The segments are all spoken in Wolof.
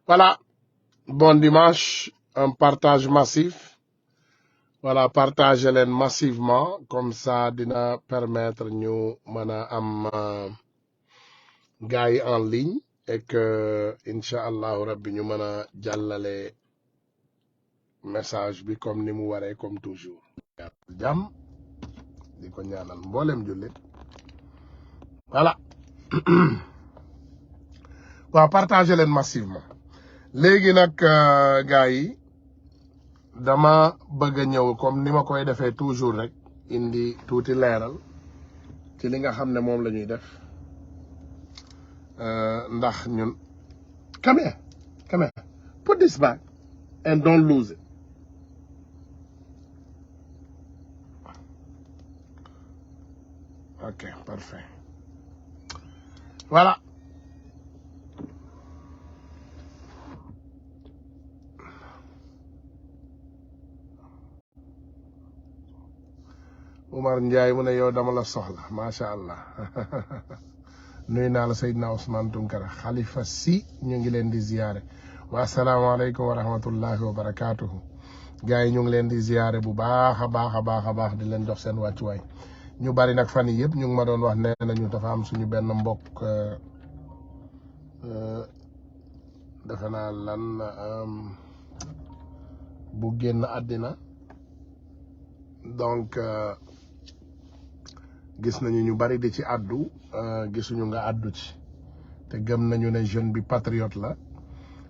Voilà, bon dimanche, un partage massif. Voilà, partagez-les massivement, comme ça dina permettre ñu mëna am gars yi en ligne et que inshallah rabbi ñu mëna jàllale message bi comme ni mu waré comme toujours. Jàmm di ko ñaanal mboolem jullit. Voilà. waaw partagez leen massivement léegi nag gars yi dama bëgg a ñëw comme ni ma koy defee toujours rek indi tuuti leeral ci li nga xam ne moom la ñuy def ndax ñun come here put this back and don't lose it. Ok, parfait. Voilà. Oumar Ndiaye mu ne yow dama la soxla macha allah nuyu naa la Seydina Ousmane Tunkara Khalifa si ñu ngi leen di ziyaare wa asalaamaaleykum wa rahmatullahi wa barakaatuhu gars yi ñu ngi leen di ziyaare bu baax a baax di leen jox seen wàccuwaay ñu bari nag fan yii yëpp ñu ngi ma doon wax nee nañu dafa am suñu benn mbokk defe naa lan bu génn àddina donc gis nañu ñu bari di ci àddu gisuñu nga àddu ci te gëm nañu ne jeune bi patriote la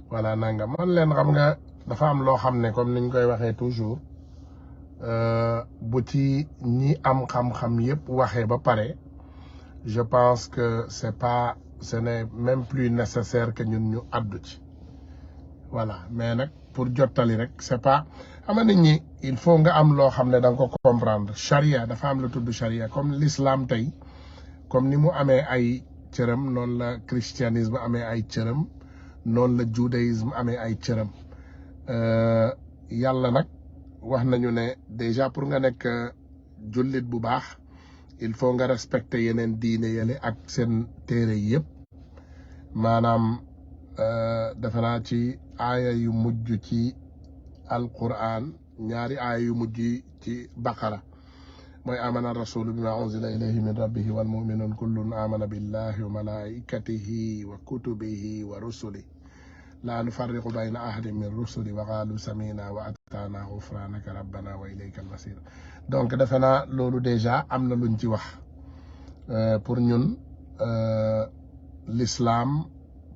voilà nanga man leen xam nga dafa am loo xam ne comme niñ koy waxee toujours bu ci ñi am xam-xam yépp waxee ba pare je pense que ce n'est même plus nécessaire que ñun ñu àddu ci voilà mais nag pour jottali rek c'est pas xam nga nit ñi il faut nga am loo xam ne da nga ko comprendre charia dafa am lu tudd charia comme l'islam tey comme ni mu amee ay cëram noonu la christianisme amee ay cëram noonu la judaïsme amee ay cëram yàlla nag wax nañu ne déjà pour nga nekk jullit bu baax il faut nga respecter yeneen diine yële ak seen téere yëpp maanaam defe naa ci aaya yu mujj ci alquran ñaari aaya yu mujj ci baqara mooy amana rasulu bima unzila ilayhi min rabbihi wal muminun kullun amana billahi wa malaikatihi wa kutubihi wa rusuli la nufarriqu bayna ahadin min rusuli wa qalu samina wa atana ghufranaka rabbana wa ilayka almasir donc defe naa loolu déjà am na luñ ci wax pour ñun l'islam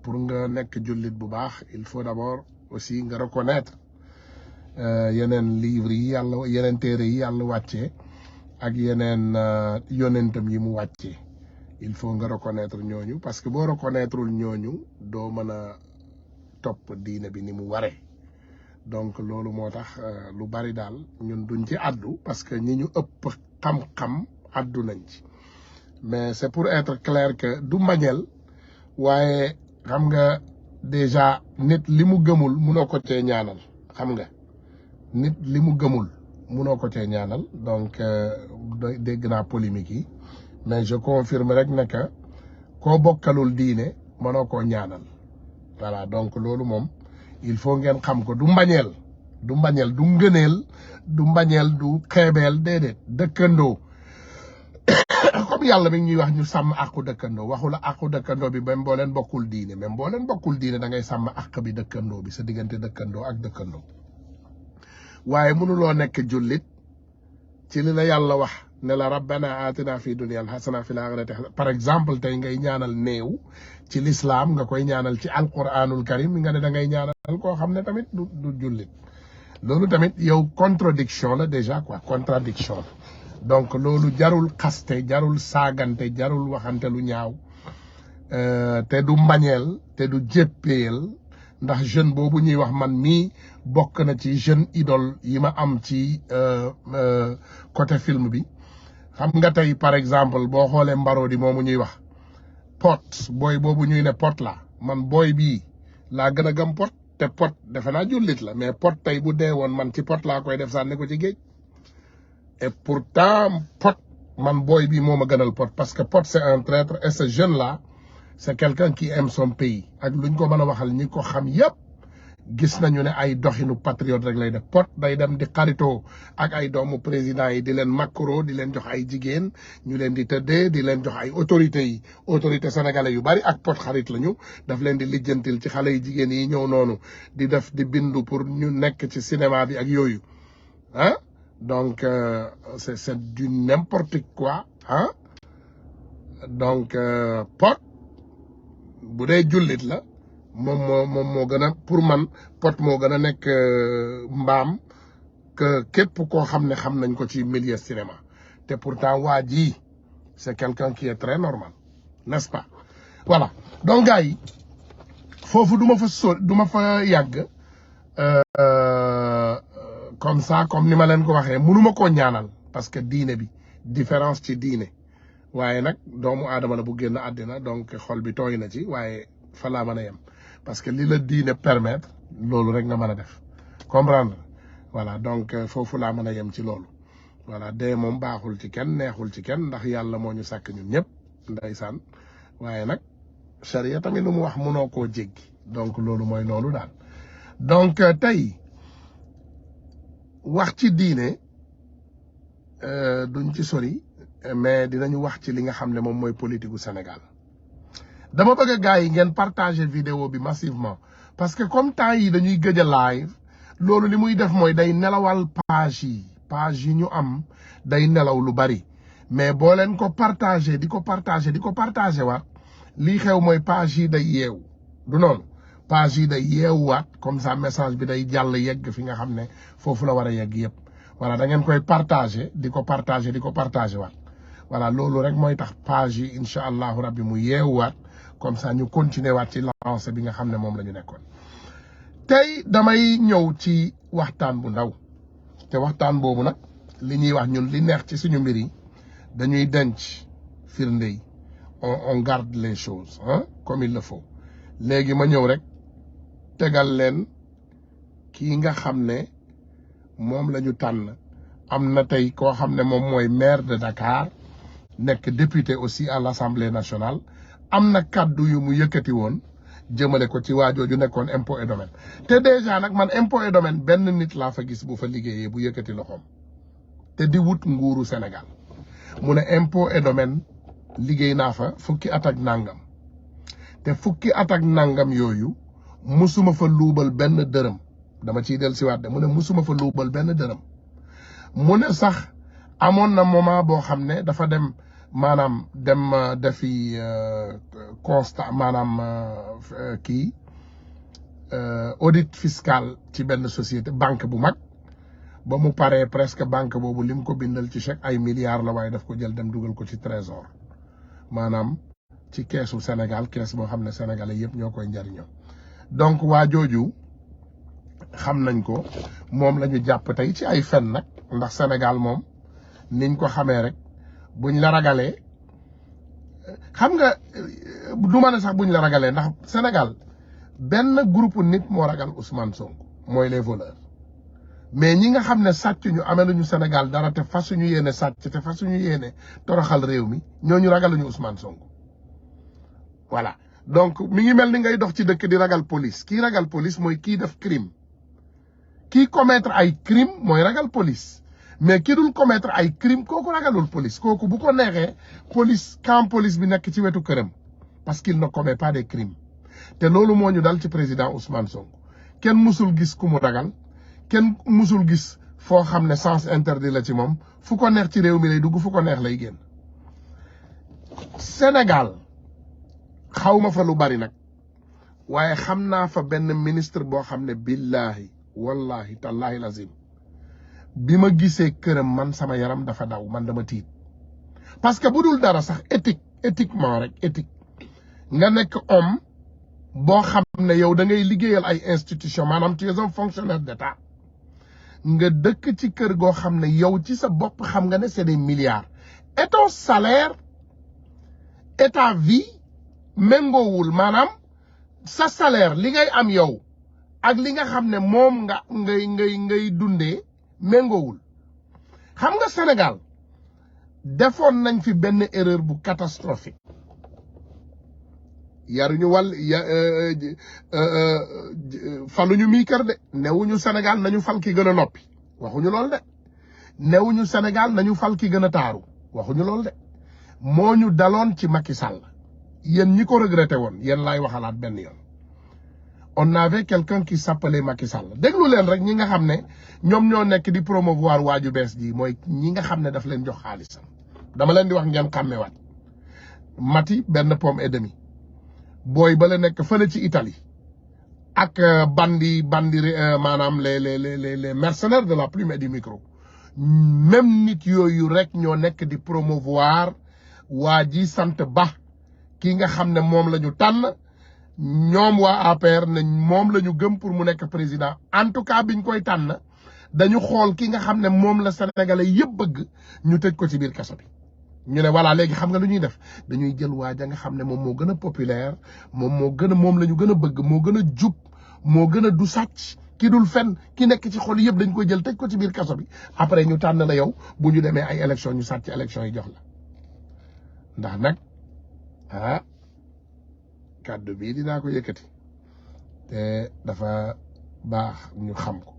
pour nga nekk jullit bu baax il faut d'abord aussi nga reconnaître yeneen livres yi yàlla yeneen téere yi yàlla wàccee ak yeneen yonentam yi mu wàccee il faut nga reconnaître ñooñu parce que boo reconnaîtreul ñooñu doo mën a topp diine bi ni mu waree donc loolu moo tax lu bari daal ñun duñ ci àddu parce que ñi ñu ëpp xam-xam àddu nañ ci mais c'est pour être clair que du mbañeel waaye xam nga déjà nit li mu gëmul munoo ko cee ñaanal xam nga nit li mu gëmul munoo ko cee ñaanal donc dégg naa polémique yi mais je confirme rek ne que koo bokkalul diine mënoo koo ñaanal voilà donc loolu moom il faut ngeen xam ko du mbañeel du ngëneel du mbañeel du xeebeel déedéet dëkkandoo comme yàlla mi ngi ñuy wax ñu sàmm àqu dëkkandoo waxu la àqu dëkkandoo bi même boo leen bokkul diine même boo leen bokkul diine da ngay sàmm àq bi dëkkandoo bi sa diggante dëkkandoo ak dëkkandoo waaye mënuloo nekk jullit ci li la yàlla wax ne la rabbana atina fi dunya hasana fil akhirati par exemple tey ngay ñaanal néew ci l'islam nga koy ñaanal ci alquranul karim nga ne da ngay ñaanal koo xam ne tamit du jullit loolu tamit yow contradiction la déjà quoi contradiction la donc loolu jarul xaste jarul saagante jarul waxante lu ñaaw te du mbañeel te du jéppeel ndax jeune boobu ñuy wax man mii bokk na ci jeune idole yi ma am ci côté film bi xam nga tey par exemple boo xoolee Mbarodi moomu ñuy wax Pod booy boobu ñuy ne Pod la man booy bii laa gën a gëm Pod te Pod defe naa jullit la mais Pod tey bu dee woon man ci Pod laa koy def sànni ko ci géej et pourtant Pod man booy bii moo ma gënal Pod parce que Pod c'est un traître et ce jeune là c'est quelqu'un qui aime son pays ak luñ ko mën a waxal ñi ko xam yépp gis nañu ne ay doxinu patriote rek lay def. Pod day dem di xaritoo ak ay doomu président yi di leen makro di leen jox ay jigéen ñu leen di tëddee di leen jox ay autorités yi autorité sénégalais yu bari ak Pod xarit lañu daf leen di lijjantil ci xale yi jigéen yi ñëw noonu di def di bindu pour ñu nekk ci cinéma bi ak yooyu ah donc c'est du n'importe quoi ah donc Pod bu dee jullit la moom moo gën a pour man Pod moo gën a nekk mbaam que képp koo xam ne xam nañ ko ci milieu cinéma te pourtant waa ji c'est quelqu'un qui est très normal n'est-ce pas voilà donc gars yi foofu du ma fa yàgg comme ça comme ni ma leen ko waxee mënuma koo ñaanal parce que diine bi différence ci diine waaye nag doomu aadama la bu génn àddina donc xol bi tooy na ci waaye fa laa mën a yem parce que li la diine permettre loolu rek nga mën a def comprendre voilà donc foofu laa mën a yem ci loolu voilà dee moom baaxul ci kenn neexul ci kenn ndax yàlla moo ñu sàkk ñun ñëpp ndeysaan waaye nag charia tamit lu mu wax mënoo koo jéggi donc loolu mooy loolu daal donc tey wax ci diine duñ ci sori mais dinañu wax ci li nga xam ne moom mooy politique gu Sénégal dama bëgg gars yi ngeen partager vidéo bi massivement parce que comme temps yi dañuy gëj a live loolu li muy def mooy day nelawal page yi ñu am day nelaw lu bari mais boo leen ko partager di ko partager waat lii xew mooy page yi day yeewu du noonu page yi day yeewuwaat comme ça message bi day jàll yegg fi nga xam ne foofu la war a yegg yëpp voilà da ngeen koy partager di ko partager waat voilà loolu rek mooy tax page yi incha allahu rabbi mu yeewuwaat comme ça ñu continuer waat ci lancé bi nga xam ne moom la ñu nekkoon tey damay ñëw ci waxtaan bu ndaw te waxtaan boobu nag li ñuy wax ñun li neex ci suñu mbir yi dañuy denc firnde yi on garde les choses hein comme il le faut léegi ma ñëw rek tegal leen kii nga xam ne moom la ñu tànn am na tey koo xam ne moom mooy maire de Dakar nekk député aussi à l'Assemblée nationale am na kaddu yu mu yëkkati woon jëmale ko ci waajooju nekkoon impôt et domaine te déjà nag man impôt et domaine benn nit laa fa gis bu fa liggéeyee bu yëkkati loxoom te di wut nguuru Sénégal mu ne impôt et domaine liggéey naa fa fukki at ak nangam te fukki at ak nangam yooyu musuma fa luubal benn dërëm dama ciy del siwaat de mu ne musuma fa luubal benn dërëm mu ne sax amoon na moment boo xam ne dafa dem maanaam dem defi constat maanaam kii audit fiscal ci benn société banque bu mag ba mu paree presque banque boobu lim ko bindal ci chèque ay milliards la waaye daf ko jël dem dugal ko ci trésor maanaam ci keesu Sénégal kees boo xam ne sénégalais yëpp ñoo koy njariñoo donc waa jooju xam nañ ko moom la ñu jàpp tey ci ay fen nag ndax Sénégal moom niñ ko xamee rek buñ la ragalee xam nga du ma ne sax buñ la ragalee ndax Sénégal benn groupe nit moo ragal Ousmane Sonko mooy les voleurs mais ñi nga xam ne sàcc ñu ameluñu Sénégal dara te fasuñu yéene sàcc te fasuñu yéene toroxal réew mi ñooñu ragaluñu Ousmane Sonko voilà donc mi ngi mel ni ngay dox ci dëkk di ragal police kii ragal police mooy kii def crime kii commettre ay crime mooy ragal police mais ki dul commettre ay crime kooku ragalul police kooku bu ko neexee police camp police bi nekk ci wetu këram parce qu'il ne commet pas des crimes te loolu moo ñu dal ci président Ousmane Sonko kenn musul gis ku mu ragal kenn musul gis foo xam ne sens interdit la ci moom fu ko neex ci réew mi lay dugg fu ko neex lay génn Sénégal xawma fa lu bari nag waaye xam naa fa benn ministre boo xam ne billahi wallahi tallahi lazim bi ma gisee këram man sama yaram dafa daw man dama tiit parce que bu dul dara sax éthiquement rek éthique nga nekk homme boo xam ne yow da ngay liggéeyal ay institution maanaam tu es un fonctionnaire d'État nga dëkk ci kër goo xam ne yow ci sa bopp xam nga ne c'est des milliards et ton salaire et ta vie méngoowul maanaam sa salaire li ngay am yow ak li nga xam ne moom nga ngay dundee méngoowul xam nga Sénégal defoon nañ fi benn erreur bu catastrophique yaruñu wàll faluñu mii kër de newuñu Sénégal nañu fal ki gën a noppi waxuñu lool de newuñu Sénégal nañu fal ki gën a taaru waxuñu lool de moo ñu daloon ci Macky Sall yéen ñi ko regretté woon yéen laay waxalaat benn yoon on avait quelqu'un qui s'appelait Macky Sall déglu leen rek ñi nga xam ne ñoom ñoo nekk di promouvoir waaju bees ji mooy ñi nga xam ne daf leen jox xaalisam dama leen di wax ngeen xàmmewaat Mati benn pomme et demi booy ba la nekk fële ci Italie ak bandi maanaam les mercenaires de la plume et du micro même nit yooyu rek ñoo nekk di promouvoir waa ji sant Ba ki nga xam ne moom la ñu tànn ñoom waa APR ne moom la ñu gëm pour mu nekk président en tout cas biñ koy tànn dañu xool ki nga xam ne moom la sénégalais yëpp bëgg ñu tëj ko ci biir kaso bi ñu ne voilà léegi xam nga lu ñuy def dañuy jël waaja nga xam ne moom moo gën a populaire moom la ñu gën a bëgg moo gën a jub moo gën a du sàcc ki dul fen ki nekk ci xol yëpp dañ koy jël tëj ko ci biir kaso bi après ñu tànn la yow bu ñu demee ay élection ñu sàcc élection yi jox la ndax nag kàddu bii dinaa ko yëkkati te dafa baax ñu xam ko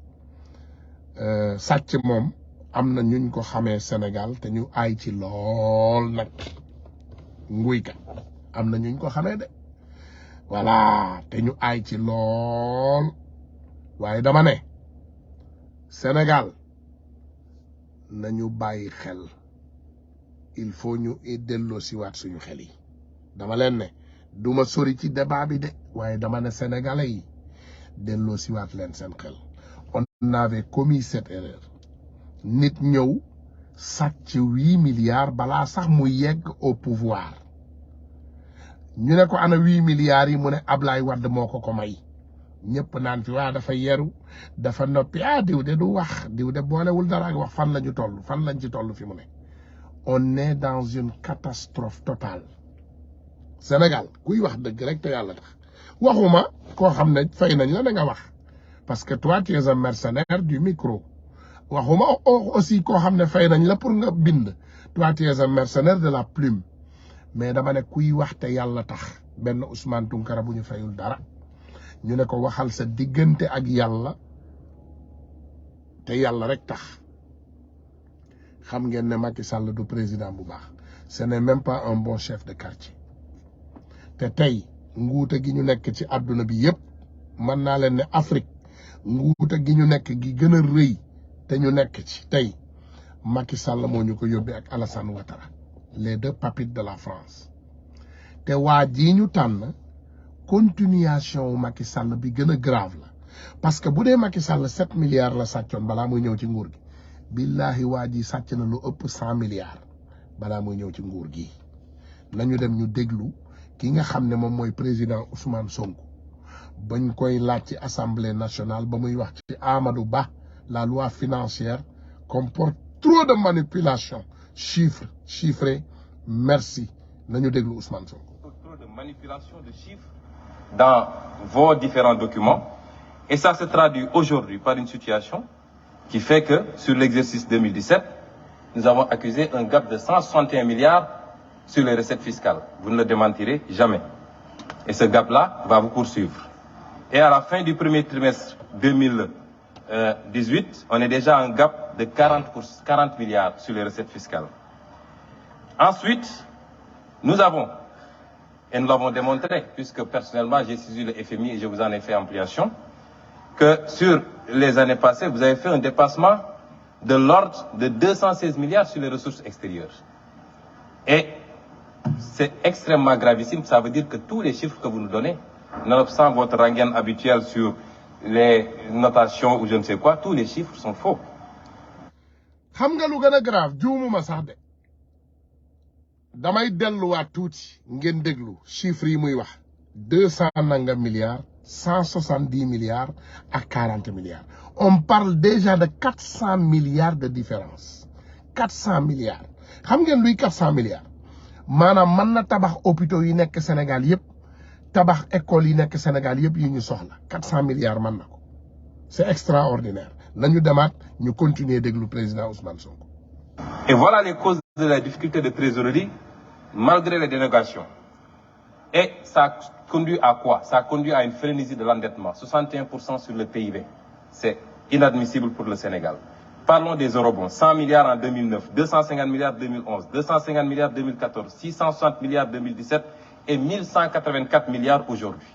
sàcc moom am na ñuñ ko xamee Sénégal te ñu aay ci lool nag nguykat am na ñuñ ko xamee de voilà te ñu aay ci lool waaye dama ne Sénégal nañu bàyyi xel il faut ñu delloo siwaat suñu xel yi dama leen ne duma sori ci débat bi de waaye dama ne sénégalais yi delloo siwaat leen seen xel on avait commis cette erreur nit ñëw sàcc 8 milliards balaa sax mu yegg au pouvoir ñu ne ko ana 8 milliards yi mu ne Ablaye Wade moo ko may ñëpp naan fi waa dafa yeru dafa noppi diw de du wax diw de boolewul dara ak wax fan lañu toll fan lañ ci toll fi mu ne on est dans une catastrophe totale Sénégal kuy wax dëgg rek te yàlla tax waxuma koo xam ne fay nañ la da nga wax parce que toi tu es un mercenaire du micro waxuma aussi koo xam ne fay nañ la pour nga bind toi tu es un mercenaire de la plume mais dama ne kuy wax te yàlla tax benn Ousmane Tounkara bu ñu fayul dara ñu ne ko waxal sa diggante ak yàlla te yàlla rek tax xam ngeen ne Macky Sall du président bu baax ce n'est même pas un bon chef de quartier te tey nguute gi ñu nekk ci àdduna bi yëpp mën naa leen ne Afrique nguute gi ñu nekk gi gën a rëy te ñu nekk ci tey Macky Sall moo ñu ko yóbbee ak Alassane Ouattara les deux papiers de la France te waa ji ñu tànn continuation Macky Sall bi gën a grave la parce que bu dee Macky Sall 7 milliards la sàccoon balaa muy ñëw ci nguur gi billahi waa ji sàcc na lu ëpp 100 milliards balaa muy ñëw ci nguur gi nañu dem ñu déglu ki nga xam ne moom mooy président Ousmane Sonko bañ koy laaj ci assemblée nationale ba muy wax ci Amadou Ba la loi financière comporte trop de manipulation chiffré merci nañu déglu Ousmane Sonko. Trop de manipulation de chiffres dans vos différents documents et ça se traduit aujourd'hui par une situation qui fait que sur l'exercice 2017 nous avons accusé un gap de 161 milliards sur les recettes fiscales. Vous ne le démentirez jamais. Et ce gap-là va vous poursuivre. Et à la fin du premier trimestre 2018, on est déjà à un gap de 40 milliards sur les recettes fiscales. Ensuite, nous avons, et nous l'avons démontré, puisque personnellement j'ai saisi le FMI et je vous en ai fait ampliation, que sur les années passées, vous avez fait un dépassement de l'ordre de 216 milliards sur les ressources extérieures. Et c'est extrêmement gravissime. Ça veut dire que tous les chiffres que vous nous donnez, nonobstant votre rengaine habituelle sur les notations ou je ne sais quoi, tous les chiffres sont faux. xam nga lu gën a grave juumuma sax de damay delluwaat tuuti ngeen déglu chiffres yi muy wax 200 nangam milliards 170 milliards ak 40 milliards on parle déjà de 400 milliards de différence 400 milliards xam ngeen luy 400 milliards maanaam mën na tabax hôpitaux yi nekk Sénégal yëpp tabax école yi nekk Sénégal yëpp yi ñu soxla 400 milliards mën na ko c'est extraordinaire nañu demaat ñu continuer déglu président Ousmane Sonko. Et voilà les causes de la difficulté de trésorerie malgré les dénégations. Et ça conduit à quoi? Ça conduit à une frénésie de l'endettement, 61% sur le PIB. C'est inadmissible pour le Sénégal. Parlons des eurobonds, 100 milliards en 2009, 250 milliards en 2011, 250 milliards en 2014, 660 milliards en 2017 et 1184 milliards aujourd'hui.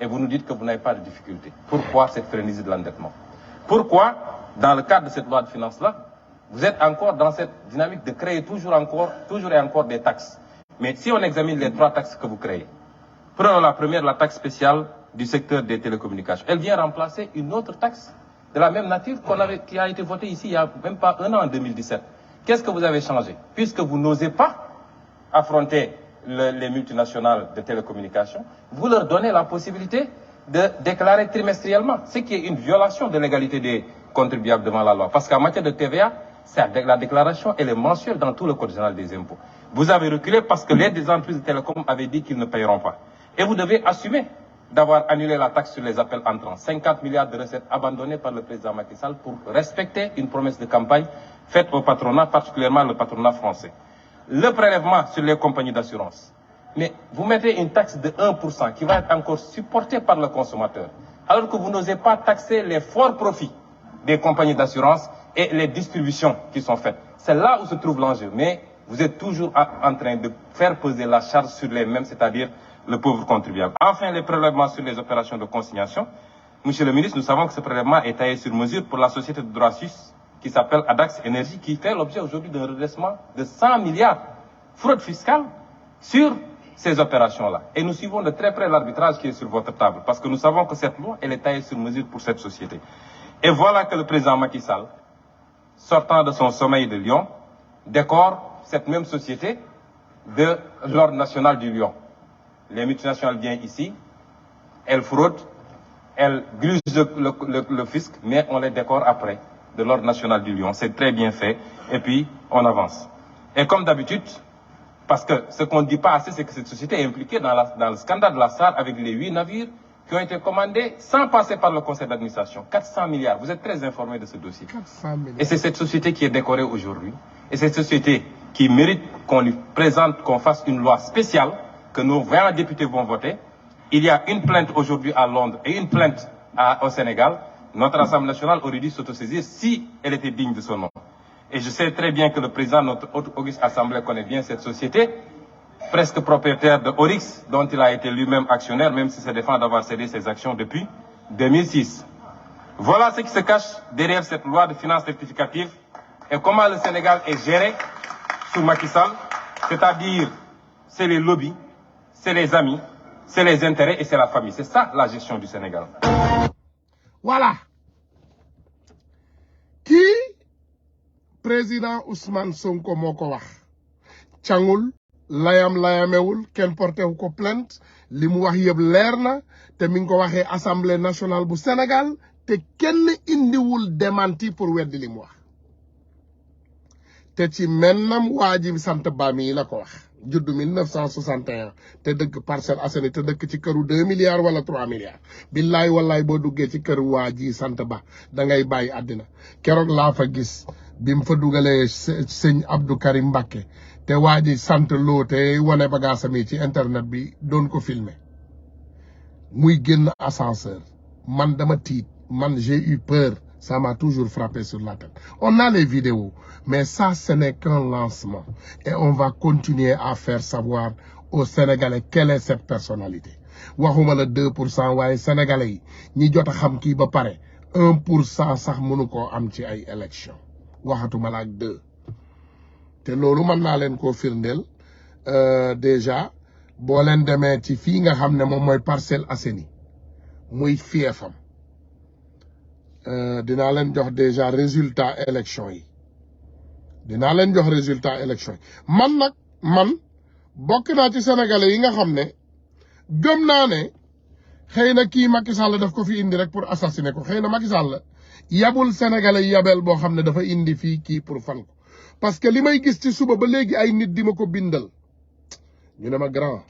Et vous nous dites que vous n'avez pas de difficulté. Pourquoi cette frénésie de l'endettement? Pourquoi, dans le cadre de cette loi de finances-là, vous êtes encore dans cette dynamique de créer toujours et encore des taxes? Mais si on examine les 3 taxes que vous créez, prenons la première, la taxe spéciale du secteur des télécommunications. Elle vient remplacer une autre taxe de la même nature qui a été votée ici il n'y a même pas un an, en 2017. Qu'est-ce que vous avez changé? Puisque vous n'osez pas affronter les multinationales de télécommunications, vous leur donnez la possibilité de déclarer trimestriellement, ce qui est une violation de l'égalité des contribuables devant la loi. Parce qu'en matière de TVA, la déclaration, elle est mensuelle dans tout le code général des impôts. Vous avez reculé parce que les entreprises de télécom avaient dit qu'ils ne paieront pas. Et vous devez assumer d'avoir annulé la taxe sur les appels entrants. 50 milliards de recettes abandonnées par le président Macky Sall pour respecter une promesse de campagne faite au patronat, particulièrement le patronat français. Le prélèvement sur les compagnies d'assurance. Mais vous mettez une taxe de 1% qui va être encore supportée par le consommateur, alors que vous n'osez pas taxer les forts profits des compagnies d'assurance et les distributions qui sont faites. C'est là où se trouve l'enjeu. Mais vous êtes toujours en train de faire peser la charge sur les mêmes, c'est-à-dire le pauvre contribuable. Enfin, les prélèvements sur les opérations de consignation. Monsieur le ministre, nous savons que ce prélèvement est taillé sur mesure pour la société de droit suisse qui s'appelle Adax Énergie, qui fait l'objet aujourd'hui d'un redressement de 100 milliards fraude fiscale sur ces opérations-là. Et nous suivons de très près l'arbitrage qui est sur votre table, parce que nous savons que cette loi, elle est taillée sur mesure pour cette société. Et voilà que le président Macky Sall, sortant de son sommeil de Lyon, décore cette même société de l'ordre national du Lion. Les multinationales viennent ici, elles fraudent, elles grugent le fisc, mais on les décore après de l'ordre national du Lion. C'est très bien fait, et puis on avance. Et comme d'habitude, parce que ce qu'on ne dit pas assez, c'est que cette société est impliquée dans le scandale de la SAR avec les 8 navires qui ont été commandés sans passer par le conseil d'administration. 400 milliards, vous êtes très informés de ce dossier. 400 milliards. Et c'est cette société qui est décorée aujourd'hui. Et cette société qui mérite qu'on lui présente, qu'on fasse une loi spéciale, que nos 20 députés vont voter. Il y a une plainte aujourd'hui à Londres et une plainte au Sénégal. Notre Assemblée nationale aurait dû s'autosaisir si elle était digne de son nom. Et je sais très bien que le président de notre auguste Assemblée connaît bien cette société, presque propriétaire de Oryx, dont il a été lui-même actionnaire, même si se défend d'avoir cédé ses actions depuis 2006. Voilà ce qui se cache derrière cette loi de finances rectificative et comment le Sénégal est géré sous Macky Sall, c'est-à-dire c'est les lobbies, c'est les amis, c'est les intérêts et c'est la famille. C'est ça la gestion du Sénégal. Voilà. Qui président Ousmane Sonko moko wax cangul layamewul ken porté wu ko plainte limu wax yeb leer na te mi ngi ko waxee assemblée nationale bu Sénégal te kenn indiwul démenti pour weddi limu wax te ci mennam waji sante Bami la ko wax judd 1961 te dëkk Parcelles Assainies te dëkk ci këru 2 milliards wala 3 milliards billaay wallaay boo duggee ci kër waji sante Ba da ngay bàyyi àddina keroog laa fa gis bim fa dugalee sëñ Abdou Karim Mbacké te waji sante Lo te wane bagaasami ci internet bi doon ko filmer muy génn ascenseur man dama tiit man j'ai eu peur. Ça m'a toujours frappé sur la tête. On a les vidéos, mais ça, ce n'est qu'un lancement. Et on va continuer à faire savoir aux Sénégalais quelle est cette personnalité. Waxuma la 2% waaye Sénégalais yi ñi jot a xam kii ba pare 1% sax mënu koo am ci ay élection waxatuma la ak 2. te loolu mën naa leen koo firndeel déjà boo leen demee ci fii nga xam ne moom mooy Parcelles Assainies muy fiefam. Dinaa leen jox déjà résultat élection yi dinaa leen jox résultat élection yi man bokk naa ci sénégalais yi nga xam ne gëm naa ne xëy na kii Macky Sall daf ko fi indi rek pour assassiner ko xëy na Macky Sall yabul sénégalais yabel boo xam ne dafa indi fii kii pour fan ko parce que li may gis ci suba ba léegi ay nit di ma ko bindal ñu ne ma grand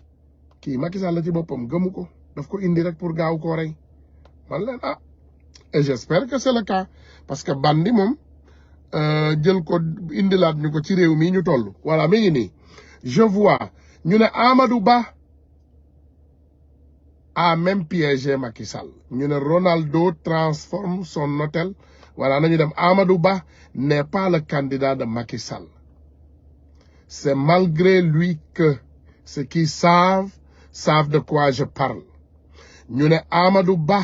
kii Macky Sall ci boppam gëmu ko daf ko indi rek pour gaaw koo rey man leen et j'espère que c'est le cas parce que bandi moom jël ko indilaat ñu ko ci réew mi ñu toll voilà mi ngi nii je vois ñu ne Amadou Ba a même piégé Macky Sall. Ñu ne Ronaldo transforme son hôtel. Voilà, nañu dem Amadou Ba n'est pas le candidat de Macky Sall. C'est malgré lui que ceux qui savent de quoi je parle. Ñu ne Amadou Ba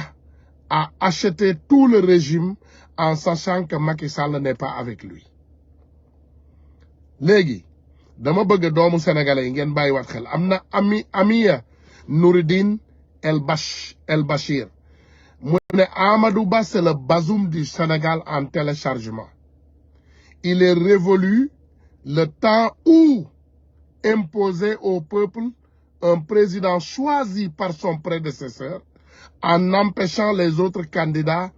a acheté tout le régime en sachant que Macky Sall n'est pas avec lui. Léegi dama bëgg doomu sénégalais yi ngeen bàyyi wat xel am na Amia Nouridine El Bachir mu ne Amadou Ba c'est le Bazoum du Sénégal en téléchargement. Il est révolu le temps où imposer au peuple un président choisi par son prédécesseur en empêchant les autres candidats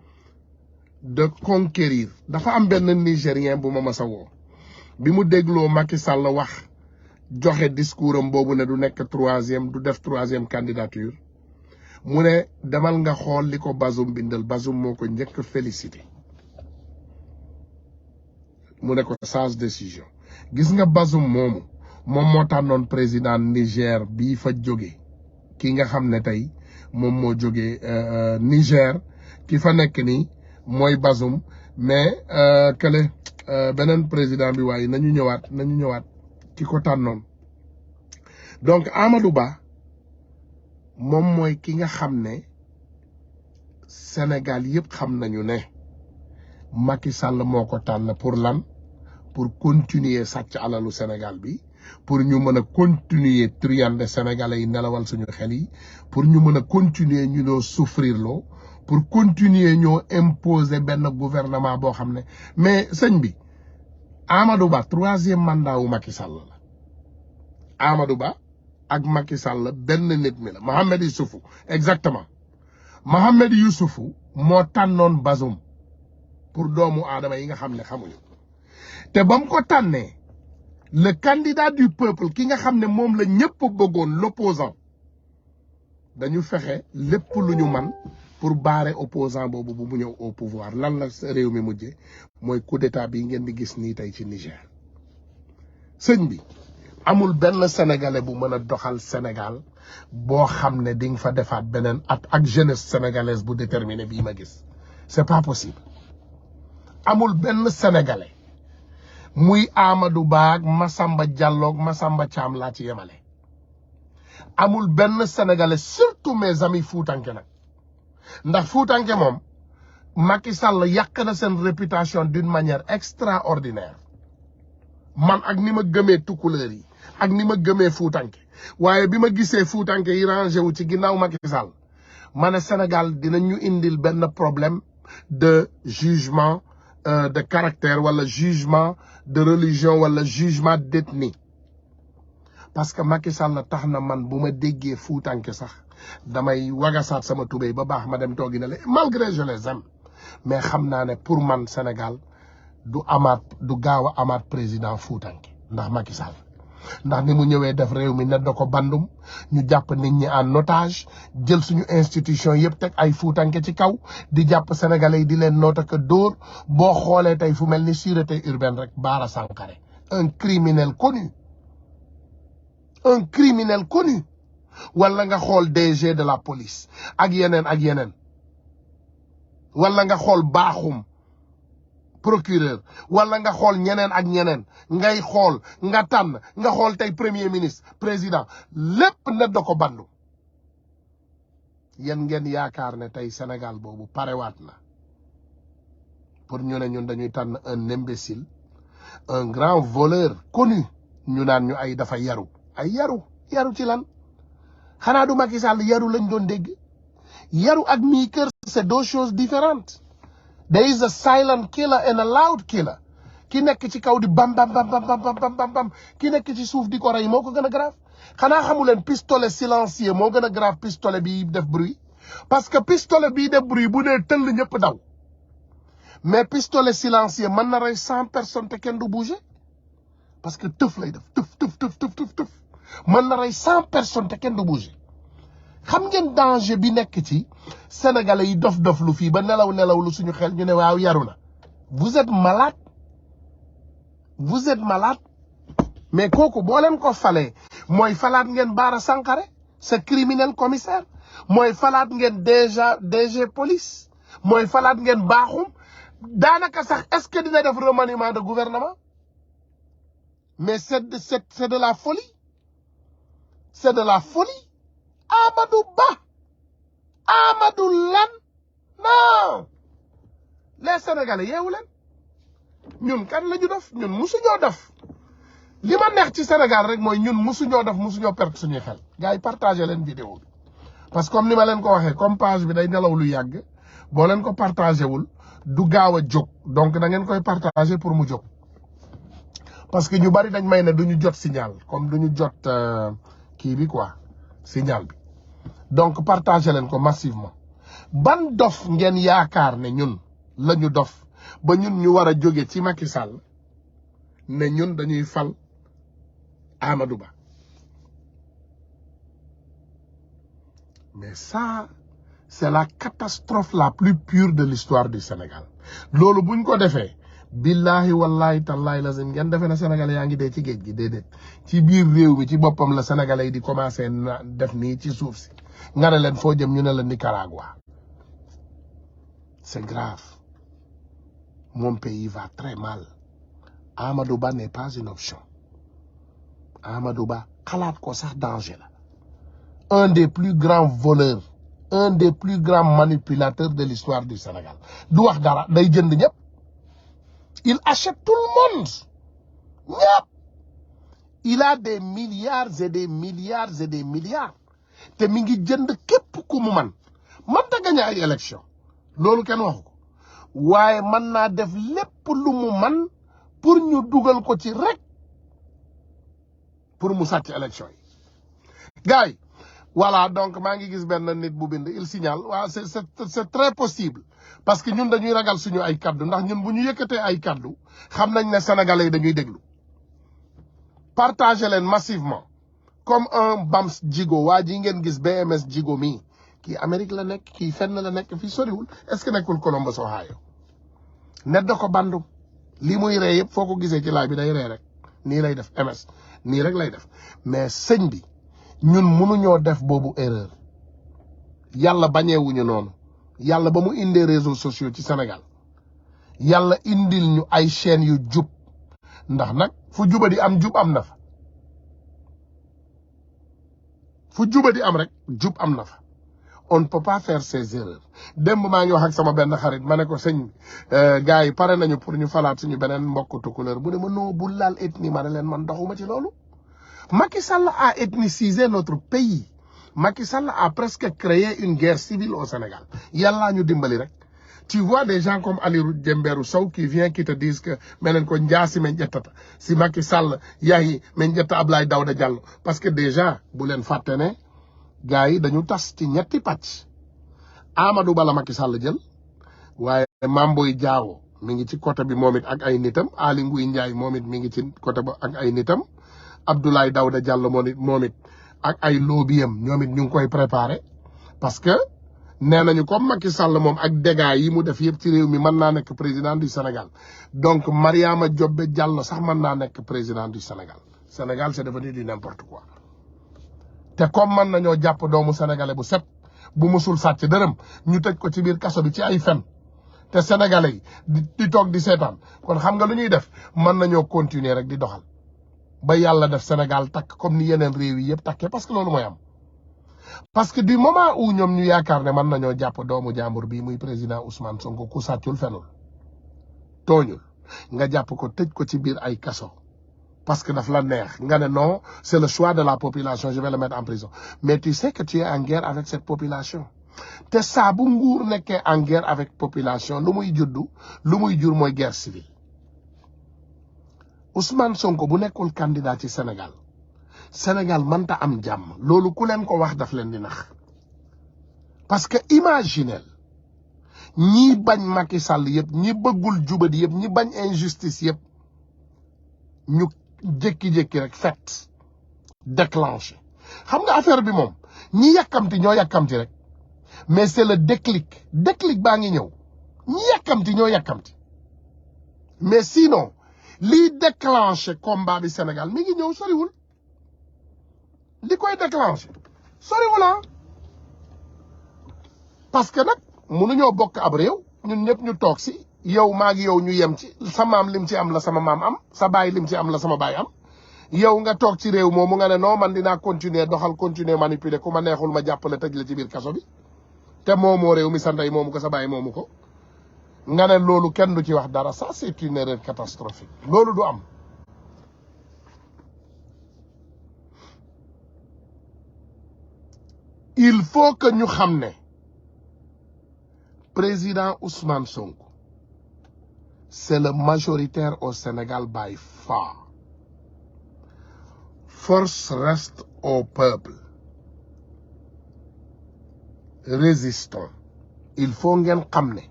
de conquérir. Dafa am benn Nigérien bu ma masa woo bi mu dégloo Macky Sall wax joxe discours am boobu ne du nekk du def troisième candidature mu ne demal nga xool li ko Bazoum bindal Bazoum moo ko njëkk félicité mu ne ko sage décision gis nga Bazoum moomu moom moo tànnoon président Niger bii fa jóge ki nga xam ne tey moom moo jóge Niger ki fa nekk nii mooy Bazoum mais kële beneen président bi waaye nañu ñëwaat ki ko tànnoon donc Amadou Ba moom mooy ki nga xam ne Sénégal yëpp xam nañu ne Macky Sall moo ko tànn pour lan pour continuer sàcc alalu Sénégal bi pour ñu mën a continuer truander Sénégalais yi nelawal suñu xel yi pour ñu mën a continuer ñu doo souffrir loo pour continuer ñoo imposer benn gouvernement boo xam ne mais sëñ bi Amadou Ba troisième mandat wu Macky Sall la Amadou Ba ak Macky Sall benn nit mi la Mohamed Youssoufou exactement Mohamed Youssoufou moo tànnoon Bazoum pour doomu aadama yi nga xam ne xamuñu te ba mu ko tànnee le candidat du peuple ki nga xam ne moom la ñëpp bëggoon l'opposant dañu fexe lépp lu ñu man pour barrer opposant boobu bu mu ñëw au pouvoir lan la réew mi mujjee mooy coup d'état bi ngeen di gis nii tey ci Niger sëñ bi amul benn sénégalais bu mën a doxal Sénégal boo xam ne di nga fa defaat beneen at ak jeunesse sénégalaise bu déterminé bii ma gis c'est pas possible amul benn sénégalais muy Amadou Ba ak Massamba Diallo ak Massamba Thiam laa ci yemale amul benn sénégalais surtout mes amis fuutanke nag ndax fuutanke moom Macky Sall yàq na seen réputation d'une manière extraordinaire man ak ni ma gëmee tukkuleer yi ak ni ma gëmee fuutanke waaye bi ma gisee fuutanke yi rangé wu ci ginnaaw Macky Sall ma ne Sénégal dinañu indil benn problème de jugement de caractère wala jugement de religion wala jugement d'ethnie parce que Macky Sall tax na man bu ma déggee fuutanke sax damay wagasaat sama tubéy ba baax ma dem toogi na le malgré je les aime mais xam naa ne pour man Sénégal du gaaw a amaat président fuutanke ndax Macky Sall ndax ni mu ñëwee def réew mi ne da ko bandum ñu jàpp nit ñi en otage jël suñu institution yëpp teg ay fuutanke ci kaw di jàpp sénégalais yi di leen noota que dóor boo xoolee tey fu mel ni sûreté urbaine rek Bara Sankaré un criminel connu wala nga xool DG de la police ak yeneen wala nga xool Bakhoum procureur wala nga xool ñeneen ak ñeneen ngay xool nga tànn nga xool tey premier ministre président lépp ne da ko bandu yéen ngeen yaakaar ne tey Sénégal boobu parewaat na pour ñu ne ñun dañuy tànn un imbécile un grand voleur connu ñu naan ñu ay dafa yaru ci lan xanaa du Macky Sall yaru lañ doon dégg yaru ak mii kër c'est deux choses différentes. There is a silent killer and a loud killer. Ki nekk ci kaw di bam ki nekk ci suuf di ko rey moo ko gën a grave xanaa xamu leen pistolet silencieux moo gën a grave pistolet bi def bruit parce que pistolet bii def bruit bu dee tëll ñëpp daw mais pistolet silencieux mën na rey 100 personnes te kenn du bouger parce que tëf lay def tëf mën na rey 100 personnes te kenn du bouger xam ngeen danger bi nekk ci sénégalais yi dof lu fii ba nelaw lu suñu xel ñu ne waaw yaru na vous êtes malade mais kooku boo leen ko falee mooy falaat ngeen Bara Sankaré ce criminel commissaire mooy falaat ngeen DG police mooy falaat ngeen baaxum daanaka sax est-ce que dina def remaniement de gouvernement mais c'est de la folie c'est de la folie. Amadou Ba Amadou lan non les Sénégalais yeewu leen ñun kan la ñu def ñun musuñoo def li ma neex ci Sénégal rek mooy ñun musuñoo def musuñoo perte suñuy xel gars yi partagé leen vidéo bi parce que comme ni ma leen ko waxee comme page bi day nelaw lu yàgg boo leen ko partagé wul du gaaw a jóg donc da ngeen koy partagé pour mu jóg parce que ñu bari dañ may ne duñu jot signal comme duñu jot kii bi quoi signal bi donc partagé leen ko massivement ban dof ngeen yaakaar ne ñun la ñu dof ba ñun ñu war a jóge ci Macky Sall ne ñun dañuy fal Amadou Ba mais ça c'est la catastrophe la plus pure de l'histoire du Sénégal loolu buñ ko defee billahi wallahi tallahi lazim ngeen defee na Sénégalais yaa ngi dee ci géej gi déedéet ci biir réew mi ci boppam la Sénégalais yi di commencé na def nii ci suuf si nga ne leen foo jëm ñu ne la Nicaragua c'est grave mon pays va très mal Amadou Ba n'est pas une option Amadou Ba xalaat ko sax danger la un des plus grands voleurs un des plus grands manipulateurs de l'histoire du Sénégal du wax dara day jënd ñëpp il achète tout le monde ñëpp il a des milliards et des milliards et des milliards te mi ngi jënd képp ku mu man ta gagné ay élection loolu kenn waxu ko waaye mën naa def lépp lu mu man pour ñu dugal ko ci rek pour mu sàcc élection yi gars yi voilà donc maa ngi gis benn nit bu bind il signale waaw c'est très possible parce que ñun dañuy ragal suñu ay kaddu ndax ñun bu ñu yëkkatee ay kaddu xam nañ ne sénégalais yi dañuy déglu partagez leen massivement comme un Bams Djigo waa ji ngeen gis BMS Djigo mii kii Amérique la nekk kii fenn la nekk fii soriwul est-ce que nekkul Columbus Ohio net da ko bandu lii muy ree yëpp foo ko gisee ci laaj bi day ree rek nii lay def MS nii rek lay def mais sëñ bi ñun mënuñoo def boobu erreur yàlla bañeewuñu noonu yàlla ba mu indee réseaux sociaux ci Sénégal yàlla indil ñu ay chaînes yu jub ndax nag fu juba di am jub am na fa fu juba di am rek jub am na fa on ne peut pas faire ces erreurs démb maa ngi wax ak sama benn xarit ma ne ko sëñ gars yi pare nañu pour ñu falaat suñu beneen mbokk tukulóor bu ne ma noo bul laal ethnie ma ne leen man doxuma ci loolu Macky Sall a ethnicisé notre pays Macky Sall a presque créé une guerre civile au Sénégal yàllaa ñu dimbali rek tu vois des gens comme Aliou Dembourou Sow qui vient qui te disent que menen ko njaasi men ƴettata si Macky Sall yahi men ƴetta Abdoulaye Daouda Diallo parce que déjà bu leen fàtte ne gars yi dañu tas ci ñetti pàcc Amadou Ba la Macky Sall jël waaye Mame Boye Diao mi ngi ci côté bi moom it ak ay nitam Aly Ngouille Ndiaye moom it mi ngi ci côté ba ak ay nitam Abdoulaye Daouda Diallo moom it ak ay lobbyam ñoom it ñu ngi koy préparé parce que nee nañu comme Macky Sall moom ak dégâts yi mu def yëpp ci réew mi mën naa nekk président du Sénégal donc Mariama Diobé Diallo sax mën naa nekk président du Sénégal Sénégal c'est devenu du n'importe quoi te comme mën nañoo jàpp doomu sénégalais bu set bu musul sàcc dërëm ñu tëj ko ci biir kaso bi ci ay fen te sénégalais yi di toog di seetaan kon xam nga lu ñuy def mën nañoo continuer rek di doxal ba yàlla def Sénégal takk comme ni yeneen réew yi yëpp takkee parce que loolu mooy am parce que du moment où ñoom ñu yaakaar ne mën nañoo jàpp doomu jàmbur bii muy président Ousmane Sonko ku sàccul fenul tooñul nga jàpp ko tëj ko ci biir ay kaso parce que daf la neex nga ne non c'est le choix de la population je vais le mettre en prison mais tu sais que tu es en guerre avec cette population te saa bu nguur nekkee en guerre avec population lu muy jur mooy guerre civile Ousmane Sonko bu nekkul candidat ci Sénégal mënta am jàmm loolu ku leen ko wax daf leen di nax parce que imaginez ñi bañ Macky Sall yëpp ñi bëggul jubadi yëpp ñi bañ injustice yëpp ñu jékki-jékki rek fait déclenché xam nga affaire bi moom ñi yàkkamti ñoo yàkkamti rek mais c'est le déclic baa ngi ñëw ñi yàkkamti ñoo yàkkamti mais sinon lii déclenché combat bi Sénégal mi ngi ñëw soriwul li koy déclenché soriwul parce que nag mënuñoo bokk ab réew ñun ñëpp ñu toog si yow maa ngi yow ñu yem ci sa maam lim ci am la sama maam am sa baay lim ci am la sama baay am yow nga toog ci réew moomu nga ne non man dinaa continuer doxal continuer manipuler ku ma neexul ma jàppale tëj la ci biir kaso bi te moomoo réew mi sa ndey moomu ko sa baay moomu ko nga ne loolu kenn du ci wax dara. Ça c'est une erreur catastrophique loolu du am. Il faut que ñu xam ne président Ousmane Sonko c'est le majoritaire au Sénégal by far. Force reste au peuple. Résistons. Il faut ngeen xam ne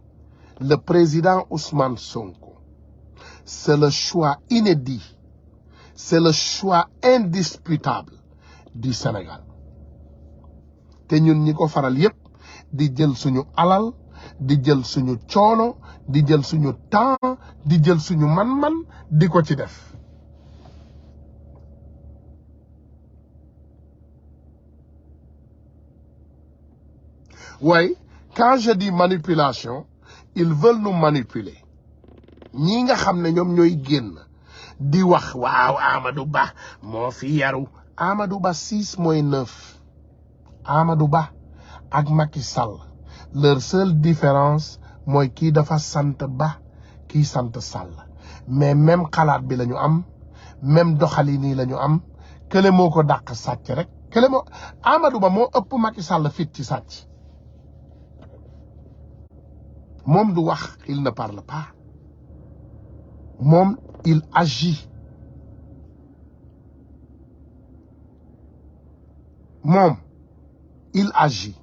le président Ousmane Sonko c'est le choix inédit, c'est le choix indisputable du Sénégal. te ñun ñi ko faral yépp di jël suñu alal di jël suñu coono di jël suñu temps di jël suñu man-man di ko ci def. Ouais, quand je dis manipulation, ils veulent nous manipuler. ñi nga xam ne ñoom ñooy génn di wax waaw Amadou Ba moo fi yaru Amadou Ba 6 mooy 9. Amadou Ba ak Macky Sall leur seule différence mooy kii dafa sant Ba kii sant Sall mais même xalaat bi lañu am même doxalin yi lañu am kële moo ko dàq sàcc rek kële moo Amadou Ba moo ëpp Macky Sall fit ci sàcc moom du wax il ne parle pas moom il agit moom il agit.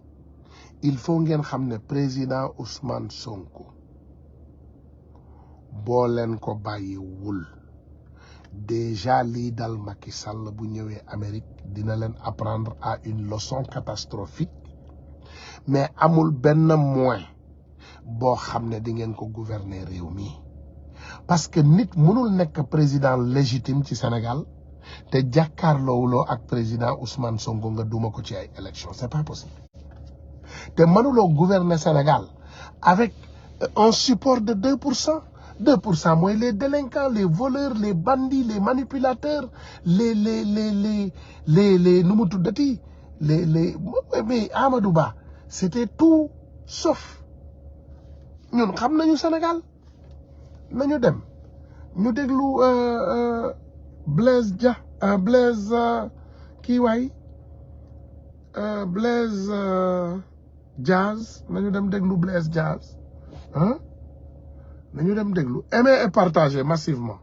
Il faut ngeen xam ne président Ousmane Sonko boo leen ko bàyyiwul déjà lii dal Macky Sall bu ñëwee Amérique dina leen apprendre à une leçon catastrophique mais amul benn moyen boo xam ne di ngeen ko gouverner réew mi parce que nit mënul nekk président légitime ci Sénégal te jàkkaarloowuloo ak président Ousmane Sonko nga duma ko ci ay élection c'est pas possible te mënuloo gouverner Sénégal avec un support de 2%. 2% mooy les délinquants les voleurs les bandits les manipulateurs les nu mu tuddati mais Amadou Ba c'était tout sauf ñun xam nañu Sénégal nañu dem ñu déglu Blaise Dia Blaise kii waay Blaise Diaz nañu dem déglu Blaise Diaz nañu dem déglu aimer et partager massivement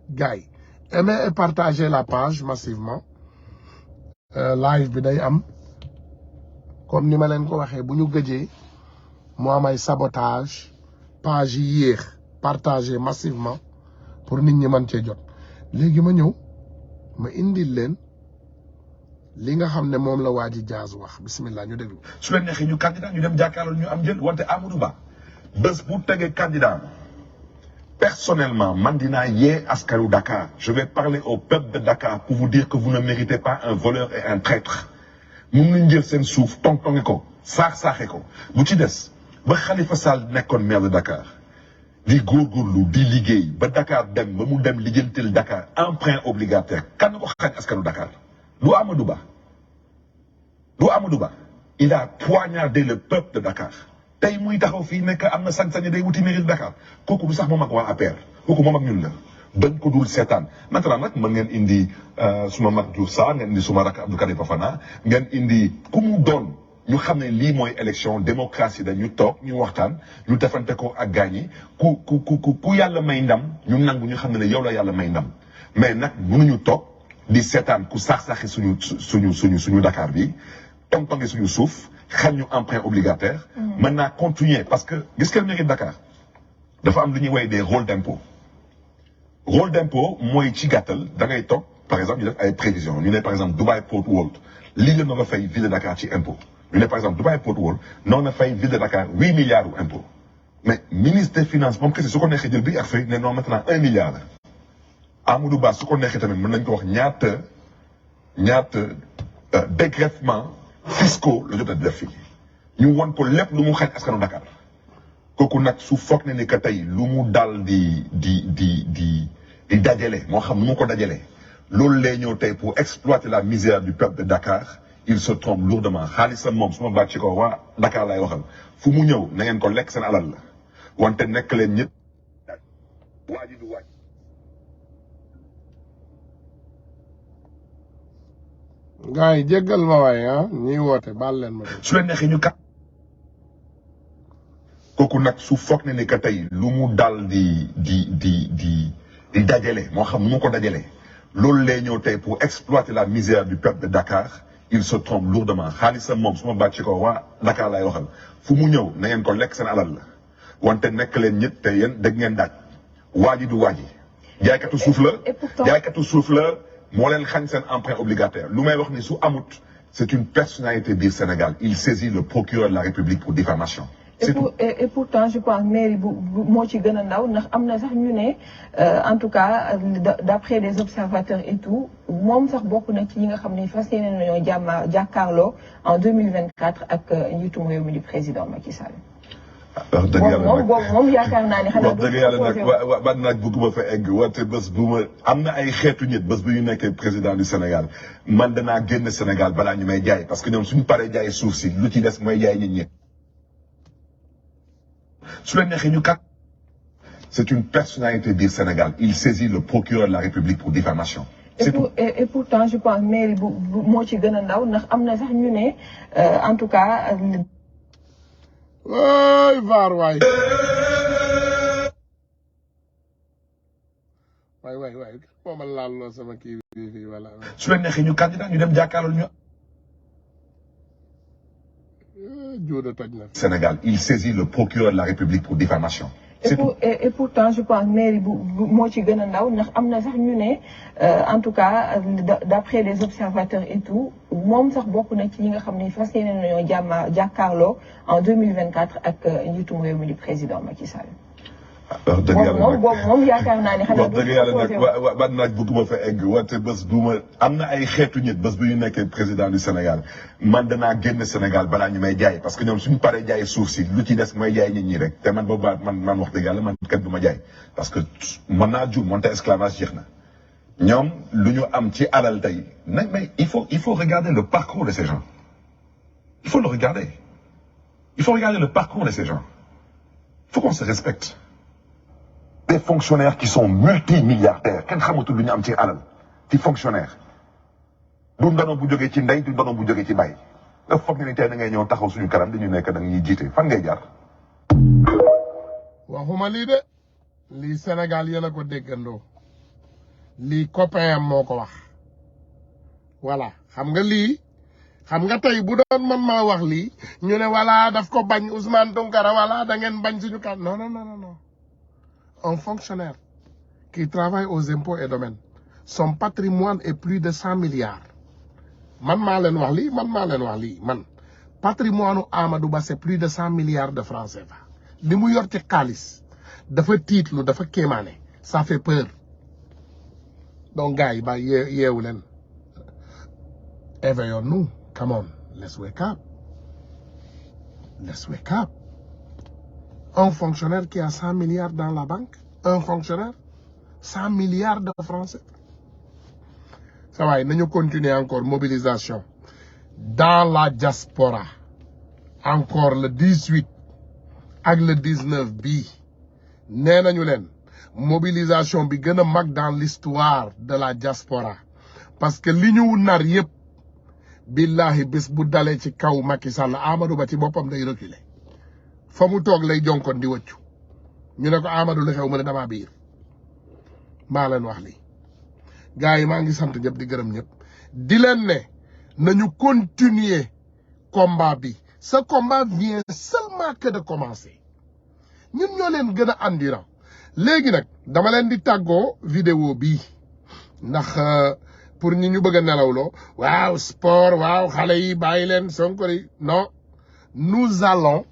gars yi aimer et partager la page massivement live bi day am comme ni ma leen ko waxee bu ñu gëjee mu am ay sabotage page yi yéex partager massivement pour nit ñi mën cee jot léegi ma ñëw ma indil leen li nga xam ne moom la waa ji Diaz wax bismillah ñu déglu. su leen neexee ñu candidat ñu dem jàkkaarloo ñu am jël wante Amadou Ba bés bu tegee candidat personnellement man dinaa yee askanu Dakar je vais parler au peuple de Dakar pour vous dire que vous ne méritez pas un voleur et un traître mun nañ jël seen suuf tong-tongi ko saax-saaxe ko bu ci des ba Khalifa Sall nekkoon maire de Dakar di góorgóorlu di liggéey ba Dakar dem ba mu dem lijjantil Dakar emprunt obligataire kan ko xañ askanu Dakar lu Amadou Ba il a poignardé le peuple de Dakar tey muy taxaw fii nekk am na sañ-sañ day wuti mairie de Dakar kooku du sax moom ak waa APR kooku moom ak ñun la dañ ko dul seetaan maintenant nag mën ngeen indi suma mag Diouf Sarr ngeen indi suma rakk Abdou Karim Fofana ngeen indi ku mu doon ñu xam ne lii mooy élection démocratie dañu toog ñu waxtaan ñu defante ko ak gaañ yi ku yàlla may ndam ñu nangu ñu xam ne yow la yàlla may ndam mais nag mënuñu toog di seetaan ku sax-saxi suñu Dakar bi tong-tongi suñu suuf xel ñu emprunt obligataire mën naa continuer parce que gis nga mairie de Dakar dafa am lu ñuy woy des rôles d'impôt mooy ci gàttal da ngay toog par exemple ñu def ay prévisions ñu ne par exemple Dubai Port World lii la nga fay ville de Dakar ci impôt ñu ne par exemple Dubai Port World noonu na fay ville de Dakar 8 milliards u impôt mais ministre des finances moom kese su ko neexee jël bi ak fay ne non maintenant 1 milliard la Amadou Ba su ko neexee tamit mën nañ ko wax ñaata dégrèvement fiscaux la jot a def fii ñu won ko lépp lu mu xañ askanu Dakar kooku nag su foog ne ni que tey lu mu dal di dajale moo xam nu mu ko dajale loolu lay ñëw tey pour exploiter la misère du peuple de Dakar il se trompe lourdement xaalisam moom su ma baat ci ko waa Dakar lay waxal fu mu ñëw na ngeen ko lekk seen alal la wante nekk leen ñëpp waa ji du waaj. gars yi jéggal ma waaye ñiy woote baal leen ma. su leen neexee ñu kat kooku nag su foog ne ni que tey lu mu dal di dajale moo xam nu mu ko dajale loolu lay ñëw tey pour exploiter la misère du peuple de Dakar il se trompe lourdement xaalisam moom su ma baat ci ko waa Dakar lay waxal fu mu ñëw na ngeen ko lekk seen alal la wante nekk leen ñëpp te yéen dégg ngeen daaj waa ji du waa ji jaaykatu suuf la jaaykatu suuf la moo leen xañ seen emprunt obligataire lu may wax ni su amut c'est une personnalité biir Sénégal il saisit le procureur de la République pour diffamation. Et pourtant je pense mairie bu moo ci gën a ndaw ndax am na sax ñu ne en tout cas d'après des observateurs et tout moom sax bokk na ci ñi nga xam ne fas yéene nañoo jàkkaarloo en 2024 ak njiitum réew mi di président Macky Sall. wax dëgg yàlla nag moom yaakaar naa ne xanaa wax dëgg yàlla nag wa nag bëgguma fa egg wante bés bu ma am na ay xeetu nit bés bu ñu nekkee président du Sénégal man danaa génn Sénégal balaa ñu may jaay parce que ñoom suñu paree jaay suuf si lu ci des mooy jaay nit ñi. su leen neexee ñu kat c'est une personnalité biir Sénégal il saisit le procureur de la République pour diffamation. Et pourtant je pense mairie bu moo ci gën a ndaw ndax am na sax ñu ne en tout cas. waay vaar waay mooma laal loo sama kii bi fii wala su leen neexee ñu candidat ñu dem jàkkaarloo ñu juuda toj na Sénégal il saisit le procureur de la République pour diffamation. Et pourtant je pense mairie bu moo ci gën a ndaw ndax am na sax ñu ne en tout cas d'après des observateurs et tout moom sax bokk na ci ñi nga xam ne fas yéene nañoo jàkkaarloo en 2024 ak njiitum réew mi di président Macky Sall. wax dëgg yàlla nag moom yaakaar naa ne xanaa wax dëgg yàlla nag wa nag bëgguma fa egg wante bés bu ma am na ay xeetu nit bés bu ñu nekkee président du Sénégal man danaa génn Sénégal balaa ñu may jaay parce que ñoom suñu paree jaay suuf si lu ci des mooy jaay nit ñi rek te man boobu man wax dëgg yàlla man kenn du ma jaay parce que mën naa juum moonte esclavage jeex na ñoom lu ñu am ci alal tey nag mais il faut regarder le parcours de ces gens il faut le regarder il faut regarder le parcours de ces gens il faut qu'on se respecte. Des fonctionnaires qui sont multimilliardaires kenn xamatul lu ñu am ci alal ci fonctionnaire du ndono bu jógee ci ndey du ndono bu jógee ci bay nga foog ne tey da ngay ñëw taxaw suñu kanam dañu nekk da ñuy jiite fan ngay jaar. waxuma lii de lii Sénégal yéen a ko déggandoo lii copain am moo ko wax voilà xam nga lii xam nga tey bu doon man maa wax lii ñu ne voilà daf ko bañ Ousmane Tounkara voilà da ngeen bañ suñu kan non. Un fonctionnaire qui travaille aux impôts et domaines son patrimoine est plus de 100 milliards man maa leen wax lii man patrimoine Amadou Ba c'est plus de 100 milliards de francs CFA li mu yor ci xaalis dafa tiitlu dafa kéemaane ça fait peur donc gars yi ba yeewu leen éveillons-nous come on let's wake up un fonctionnaire qui a 100 milliards dans la banque un fonctionnaire 100 milliards de francs CFA ça va nañu continuer encore mobilisation dans la diaspora encore le 18 ak le 19 bii nee nañu leen mobilisation bi gën a mag dans l'histoire de la diaspora parce que li ñu nar yëpp billahi bis bu dalee ci kaw Macky Sall Amadou Ba ci boppam day reculer fa mu toog lay jonkon di wëccu ñu ne ko Amadou li xew mu ne damaa biir maa leen wax lii gars yi maa ngi sant ñëpp di gërëm ñëpp di leen ne nañu continuer combat bi ce combat vient seulement que de commencer ñun ñoo leen gën a endurant léegi nag dama leen di tàggoo vidéo bii ndax pour ñi ñu bëgg a nelawloo waaw sport waaw xale yi bàyyi leen sonkori non nous allons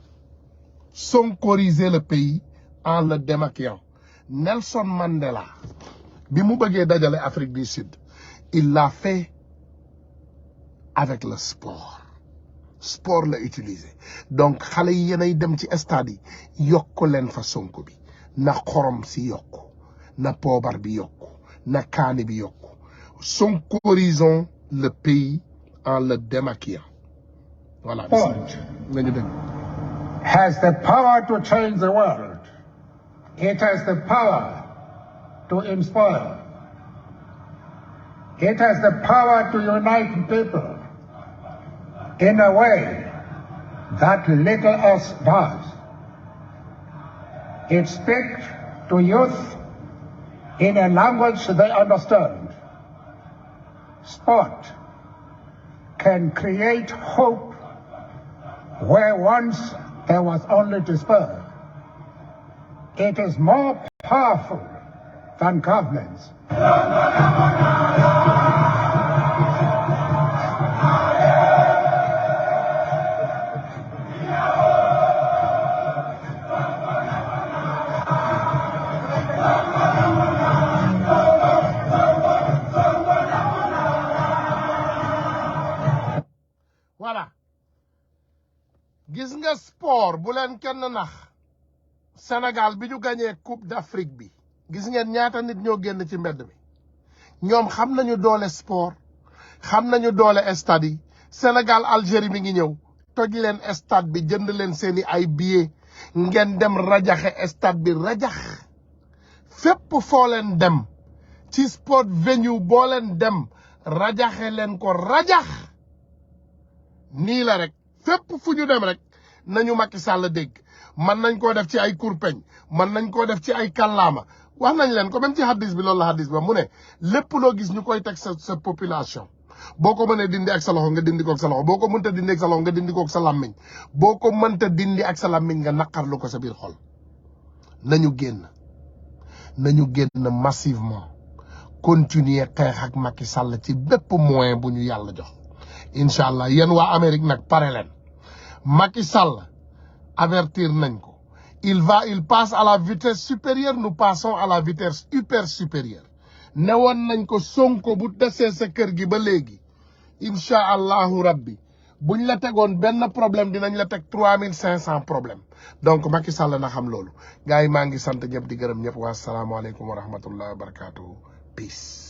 sonkoriser le pays en le démaquillant Nelson Mandela bi mu bëggee dajale Afrique du Sud il l'a fait avec le sport sport la utiliser donc xale yi yéenay dem ci stade yi yokk leen fa Sonko bi na xorom si yokku na poobar bi yokku na kaani bi yokku sonkorisons le pays en le démaquillant voilà nañu dégg has the power to change the world. It has the power to inspire. It has the power to unite people in a way that little else does. It speaks to youth in a language they understand. Sport can create hope where once there was only despair. It is more powerful than governments. voilà gis nga sport bu leen kenn nax Sénégal bi ñu gagné coupe d'Afrique bi gis ngeen ñaata nit ñoo génn ci mbedd mi ñoom xam nañu doole sport xam nañu doole stade yi Sénégal Algérie mi ngi ñëw toj leen stade bi jënd leen seeni ay billets ngeen dem rajaxe stade bi rajax fépp foo leen dem ci sport venue boo leen dem rajaxe leen ko rajax nii la rek fépp fu ñu dem rek nañu Macky Sall dégg man nañ koo def ci ay kurpeñ man nañ koo def ci ay kàllaama wax nañ leen ko même ci hadis bi loolu la hadis ba mu ne lépp loo gis ñu koy teg sa population boo ko mënee dindi ak sa loxo nga dindi ko ak sa loxo boo ko mënta dindi ak sa loxo nga dindi ko ak sa làmmiñ boo ko mënta dindi ak sa làmmiñ nga naqarlu ko sa biir xol nañu génn massivement continuer xeex ak Macky Sall ci bépp moyen bu ñu yàlla jox incha allah yéen waa Amérique nag pare leen Macky Sall avertir nañ ko il passe à la vitesse supérieure nous passons à la vitesse hyper supérieure newoon nañ ko Sonko bu desee sa kër gi ba léegi incha allahu rabbi buñ la tegoon benn problème dinañ la teg 3500 problème donc Macky Sall na xam loolu gars yi maa ngi sant ñëpp di gërëm ñëpp wa salaamualeykum wa rahmatullah wa barakatuhu peace